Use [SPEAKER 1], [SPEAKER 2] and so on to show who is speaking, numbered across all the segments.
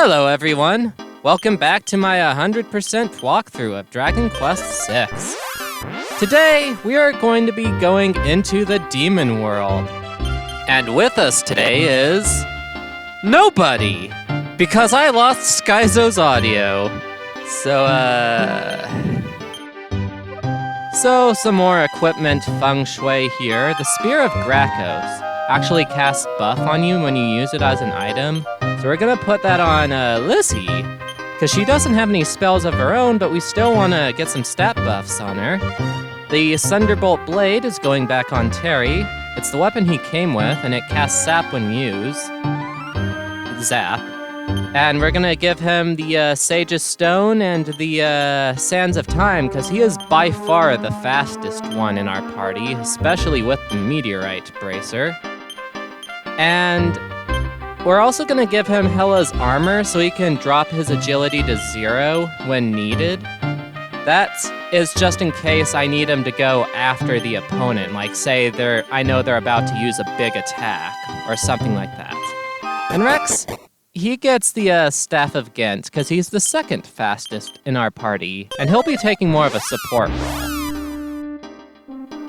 [SPEAKER 1] Hello everyone! Welcome back to my 100% walkthrough of Dragon Quest VI. Today, we are going to be going into the Demon World. And with us today is... nobody! Because I lost Skyzo's audio. So some more equipment feng shui here. The Spear of Grakos actually casts buff on you when you use it as an item. So we're gonna put that on Lizzie, because she doesn't have any spells of her own, but we still want to get some stat buffs on her. The Thunderbolt Blade is going back on Terry. It's the weapon he came with, and it casts Sap when used. Zap. And we're gonna give him the Sage's Stone and the Sands of Time, because he is by far the fastest one in our party, especially with the Meteorite Bracer. And we're also gonna give him Hela's Armor, so he can drop his agility to 0 when needed. That is just in case I need him to go after the opponent, like say I know they're about to use a big attack, or something like that. And Rex, he gets the Staff of Ghent, because he's the second fastest in our party, and he'll be taking more of a support role.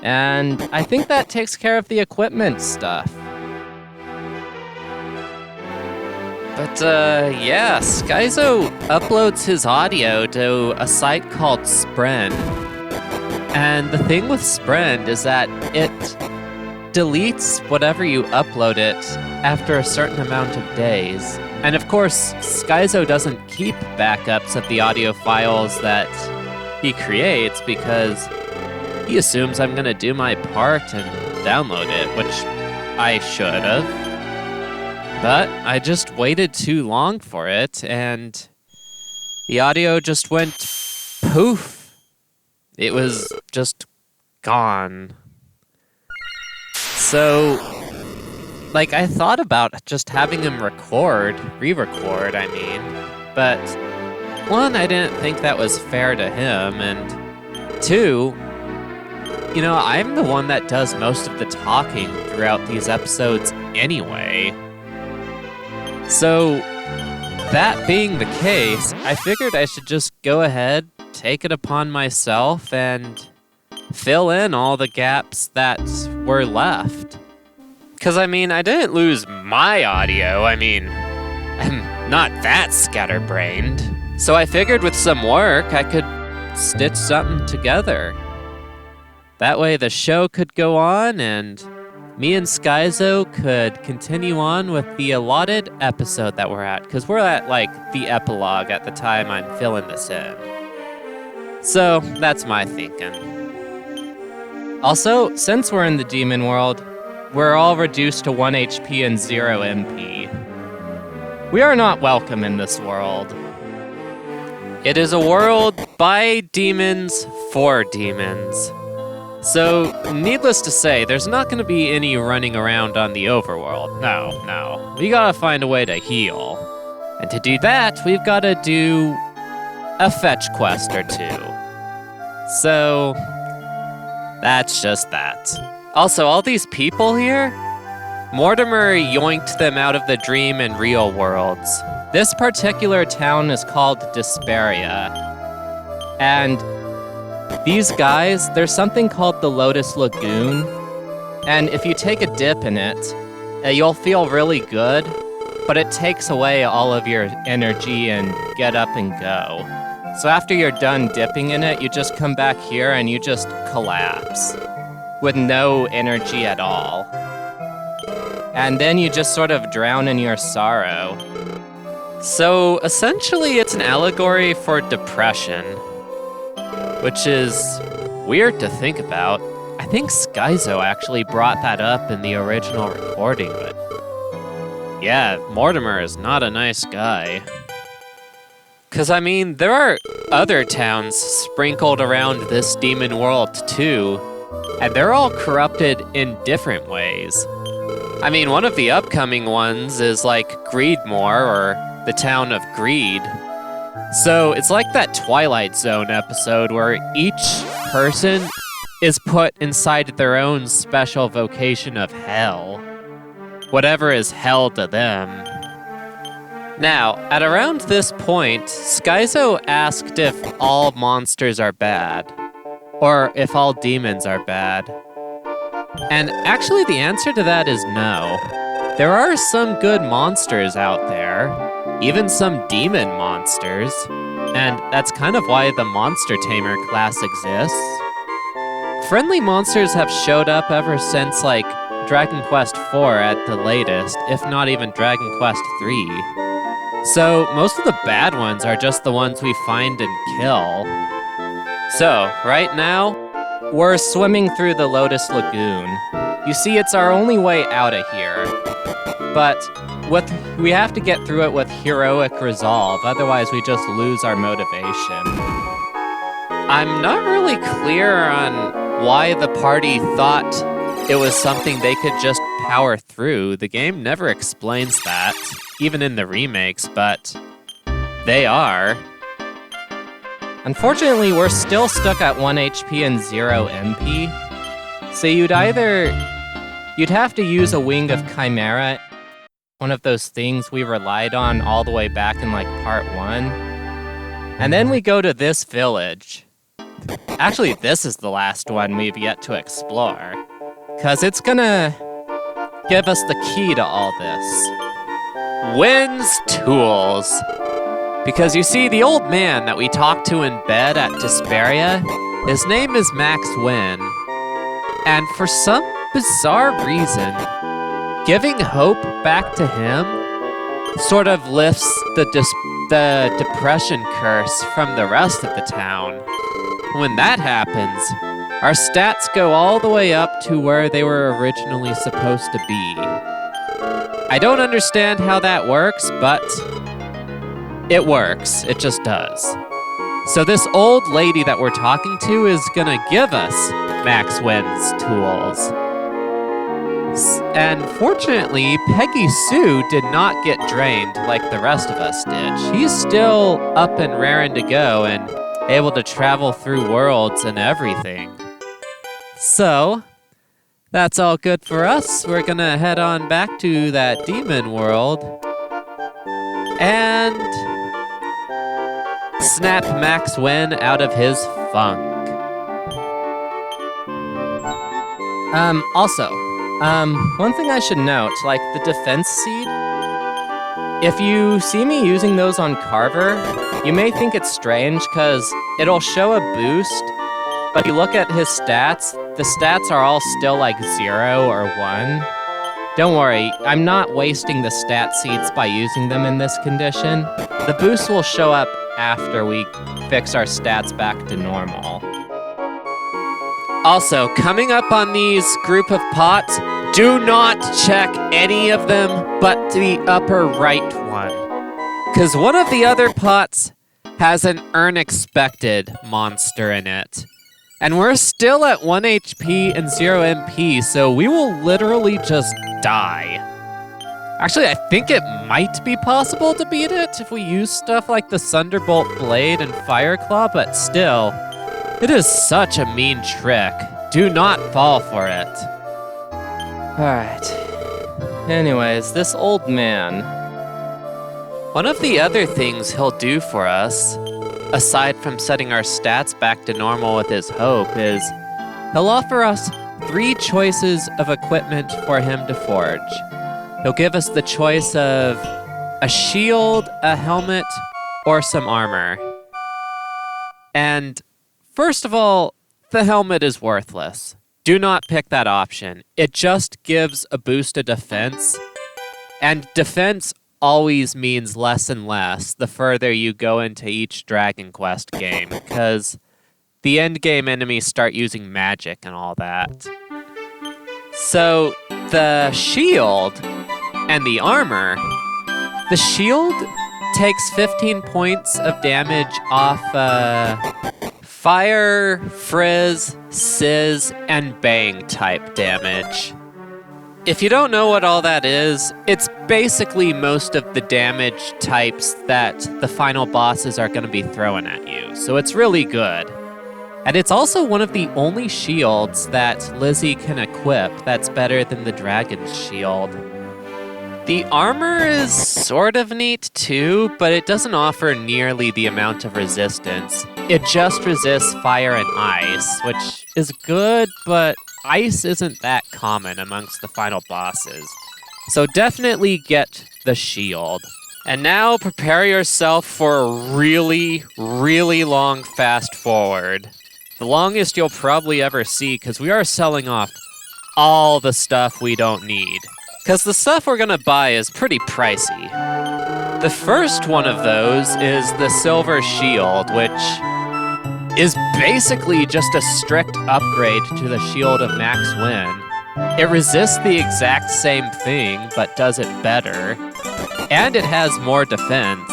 [SPEAKER 1] And I think that takes care of the equipment stuff. But yeah, Skyzo uploads his audio to a site called Sprend. And the thing with Sprend is that it deletes whatever you upload it after a certain amount of days. And of course, Skyzo doesn't keep backups of the audio files that he creates because he assumes I'm gonna do my part and download it, which I should have. But I just waited too long for it, and the audio just went poof. It was just gone. So, like, I thought about just having him re-record, I mean. But, one, I didn't think that was fair to him, and two, you know, I'm the one that does most of the talking throughout these episodes anyway. So, that being the case, I figured I should just go ahead, take it upon myself, and fill in all the gaps that were left. Because, I mean, I didn't lose my audio. I mean, I'm not that scatterbrained. So I figured with some work, I could stitch something together. That way the show could go on, and me and Skyzo could continue on with the allotted episode that we're at, because we're at, like, the epilogue at the time I'm filling this in. So, that's my thinking. Also, since we're in the Demon World, we're all reduced to 1 HP and 0 MP. We are not welcome in this world. It is a world by demons for demons. So, needless to say, there's not going to be any running around on the overworld. No. We gotta find a way to heal. And to do that, we've gotta do a fetch quest or two. So, that's just that. Also, all these people here, Mortimer yoinked them out of the dream and real worlds. This particular town is called Despairia. And these guys, there's something called the Lotus Lagoon, and if you take a dip in it, you'll feel really good, but it takes away all of your energy and get up and go. So after you're done dipping in it, you just come back here and you just collapse with no energy at all. And then you just sort of drown in your sorrow. So essentially it's an allegory for depression, which is weird to think about. I think Skyzo actually brought that up in the original recording, but yeah, Mortimer is not a nice guy. 'Cause I mean, there are other towns sprinkled around this demon world too, and they're all corrupted in different ways. I mean, one of the upcoming ones is like Greedmore, or the town of Greed. So it's like that Twilight Zone episode where each person is put inside their own special vocation of hell. Whatever is hell to them. Now, at around this point, Skyzo asked if all monsters are bad, or if all demons are bad. And actually the answer to that is no. There are some good monsters out there, even some demon monsters, and that's kind of why the Monster Tamer class exists. Friendly monsters have showed up ever since, like, Dragon Quest IV at the latest, if not even Dragon Quest III. So, most of the bad ones are just the ones we find and kill. So, right now, we're swimming through the Lotus Lagoon. You see, it's our only way out of here. But we have to get through it with heroic resolve, otherwise we just lose our motivation. I'm not really clear on why the party thought it was something they could just power through. The game never explains that, even in the remakes, but they are. Unfortunately, we're still stuck at 1 HP and 0 MP, so you'd have to use a Wing of Chimera, one of those things we relied on all the way back in, like, part 1. And then we go to this village. Actually, this is the last one we've yet to explore, because it's gonna give us the key to all this. Wynne's tools. Because you see, the old man that we talked to in bed at Despairia, his name is Max Wynne. And for some bizarre reason, giving hope back to him sort of lifts the depression curse from the rest of the town. When that happens, our stats go all the way up to where they were originally supposed to be. I don't understand how that works, but it works. It just does. So this old lady that we're talking to is gonna give us Max Wynne's tools. And fortunately, Peggy Sue did not get drained like the rest of us did. She's still up and raring to go and able to travel through worlds and everything. So, that's all good for us. We're gonna head on back to that demon world and snap Max Wynne out of his funk. One thing I should note, like the defense seed, if you see me using those on Carver, you may think it's strange because it'll show a boost, but if you look at his stats, the stats are all still like 0 or 1. Don't worry, I'm not wasting the stat seeds by using them in this condition. The boost will show up after we fix our stats back to normal. Also, coming up on these group of pots, do not check any of them but the upper right one. Because one of the other pots has an unexpected monster in it. And we're still at 1 HP and 0 MP, so we will literally just die. Actually, I think it might be possible to beat it if we use stuff like the Thunderbolt Blade and Fire Claw, but still, it is such a mean trick. Do not fall for it. Alright. Anyways, this old man. One of the other things he'll do for us, aside from setting our stats back to normal with his hope, is he'll offer us 3 choices of equipment for him to forge. He'll give us the choice of a shield, a helmet, or some armor. And first of all, the helmet is worthless. Do not pick that option. It just gives a boost to defense, and defense always means less and less the further you go into each Dragon Quest game, because the endgame enemies start using magic and all that. So, the shield and the armor, the shield takes 15 points of damage off fire, frizz, sizz, and bang type damage. If you don't know what all that is, it's basically most of the damage types that the final bosses are going to be throwing at you, so it's really good. And it's also one of the only shields that Lizzie can equip that's better than the dragon's shield. The armor is sort of neat too, but it doesn't offer nearly the amount of resistance. It just resists fire and ice, which is good, but ice isn't that common amongst the final bosses. So definitely get the shield. And now prepare yourself for a really, really long fast forward. The longest you'll probably ever see, because we are selling off all the stuff we don't need. Because the stuff we're gonna buy is pretty pricey. The first one of those is the Silver Shield, which is basically just a strict upgrade to the Shield of Max Wynne. It resists the exact same thing, but does it better. And it has more defense.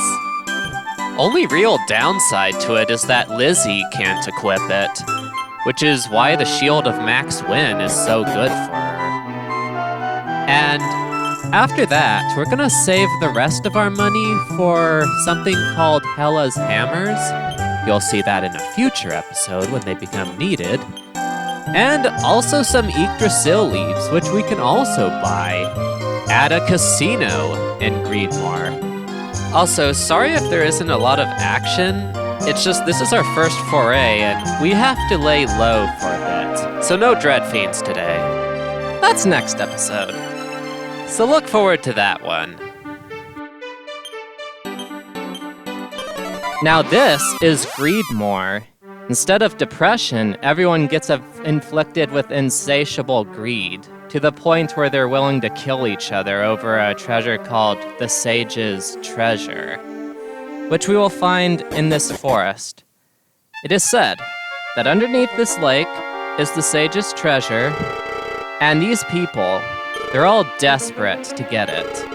[SPEAKER 1] Only real downside to it is that Lizzie can't equip it, which is why the Shield of Max Wynne is so good for her. And after that, we're gonna save the rest of our money for something called Hella's Hammers. You'll see that in a future episode when they become needed. And also some Yggdrasil leaves, which we can also buy at a casino in Greenmoor. Also, sorry if there isn't a lot of action. It's just this is our first foray, and we have to lay low for a bit. So no dread fiends today. That's next episode. So look forward to that one. Now this is Greedmoor. Instead of depression, everyone gets inflicted with insatiable greed, to the point where they're willing to kill each other over a treasure called the Sage's Treasure, which we will find in this forest. It is said that underneath this lake is the Sage's Treasure, and these people, they're all desperate to get it.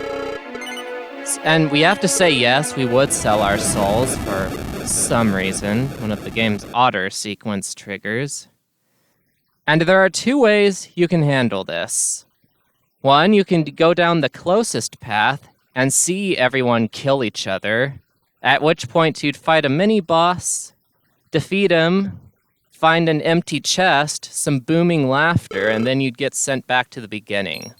[SPEAKER 1] And we have to say yes, we would sell our souls for some reason, one of the game's otter sequence triggers. And there are two ways you can handle this. One, you can go down the closest path and see everyone kill each other, at which point you'd fight a mini-boss, defeat him, find an empty chest, some booming laughter, and then you'd get sent back to the beginning.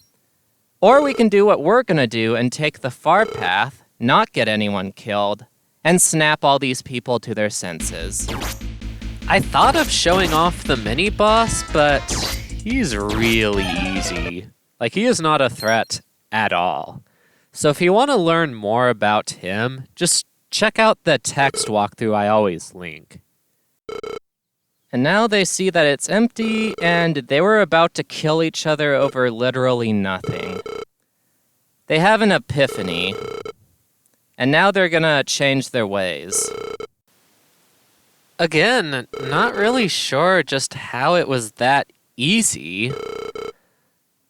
[SPEAKER 1] Or we can do what we're gonna do and take the far path, not get anyone killed, and snap all these people to their senses. I thought of showing off the mini-boss, but he's really easy. Like, he is not a threat at all. So if you want to learn more about him, just check out the text walkthrough I always link. And now they see that it's empty, and they were about to kill each other over literally nothing. They have an epiphany, and now they're gonna change their ways. Again, not really sure just how it was that easy,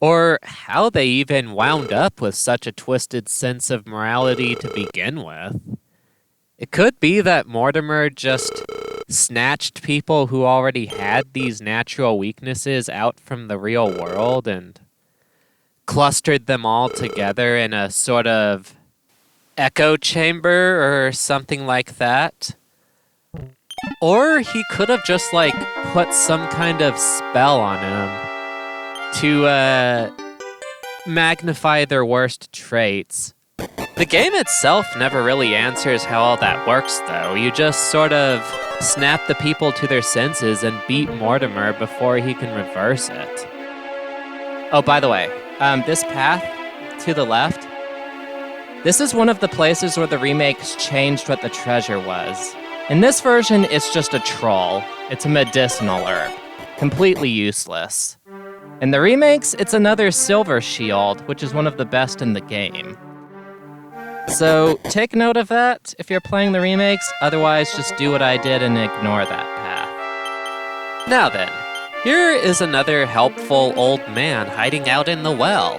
[SPEAKER 1] or how they even wound up with such a twisted sense of morality to begin with. It could be that Mortimer just snatched people who already had these natural weaknesses out from the real world and clustered them all together in a sort of echo chamber or something like that. Or he could have just, like, put some kind of spell on him to magnify their worst traits. The game itself never really answers how all that works, though. You just sort of snap the people to their senses and beat Mortimer before he can reverse it. Oh, by the way, this path to the left, this is one of the places where the remakes changed what the treasure was. In this version, it's just a troll. It's a medicinal herb. Completely useless. In the remakes, it's another silver shield, which is one of the best in the game. So take note of that if you're playing the remakes, otherwise just do what I did and ignore that path. Now then, here is another helpful old man hiding out in the well.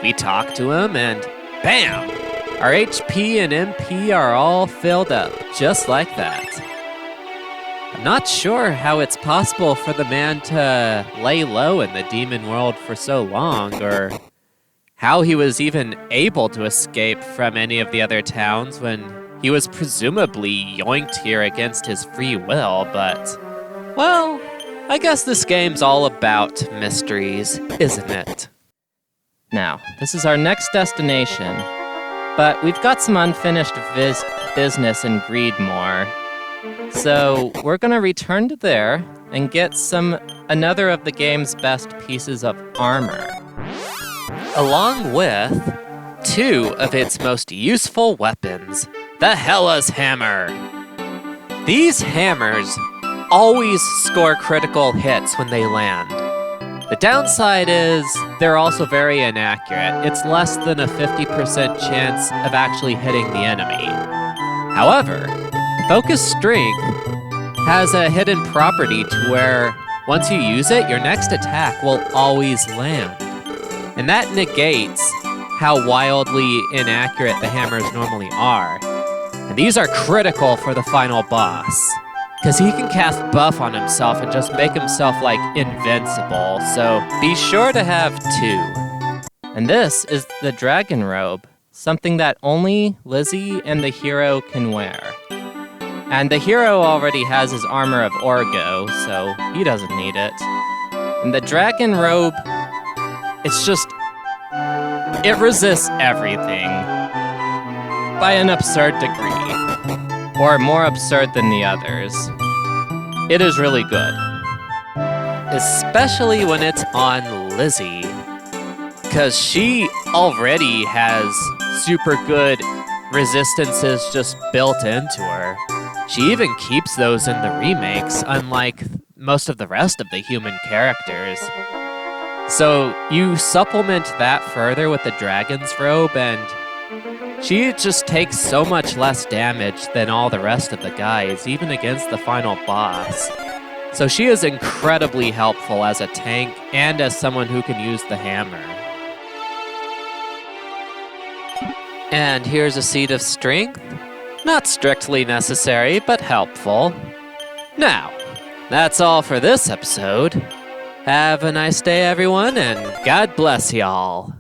[SPEAKER 1] We talk to him and bam! Our HP and MP are all filled up, just like that. I'm not sure how it's possible for the man to lay low in the demon world for so long, or how he was even able to escape from any of the other towns when he was presumably yoinked here against his free will, but, well, I guess this game's all about mysteries, isn't it? Now, this is our next destination, but we've got some unfinished business in Greedmore. So we're gonna return to there and get another of the game's best pieces of armor, along with 2 of its most useful weapons, the Hellas Hammer. These hammers always score critical hits when they land. The downside is they're also very inaccurate. It's less than a 50% chance of actually hitting the enemy. However, Focus Strength has a hidden property to where once you use it, your next attack will always land. And that negates how wildly inaccurate the hammers normally are. And these are critical for the final boss, because he can cast buff on himself and just make himself, like, invincible. So be sure to have 2. And this is the Dragon Robe, something that only Lizzie and the hero can wear. And the hero already has his armor of Orgo, so he doesn't need it. And the Dragon Robe, it resists everything by an absurd degree, or more absurd than the others. It is really good, especially when it's on Lizzie, because she already has super good resistances just built into her. She even keeps those in the remakes, unlike most of the rest of the human characters. So you supplement that further with the Dragon's Robe, and she just takes so much less damage than all the rest of the guys, even against the final boss. So she is incredibly helpful as a tank and as someone who can use the hammer. And here's a Seed of Strength. Not strictly necessary, but helpful. Now, that's all for this episode. Have a nice day, everyone, and God bless y'all.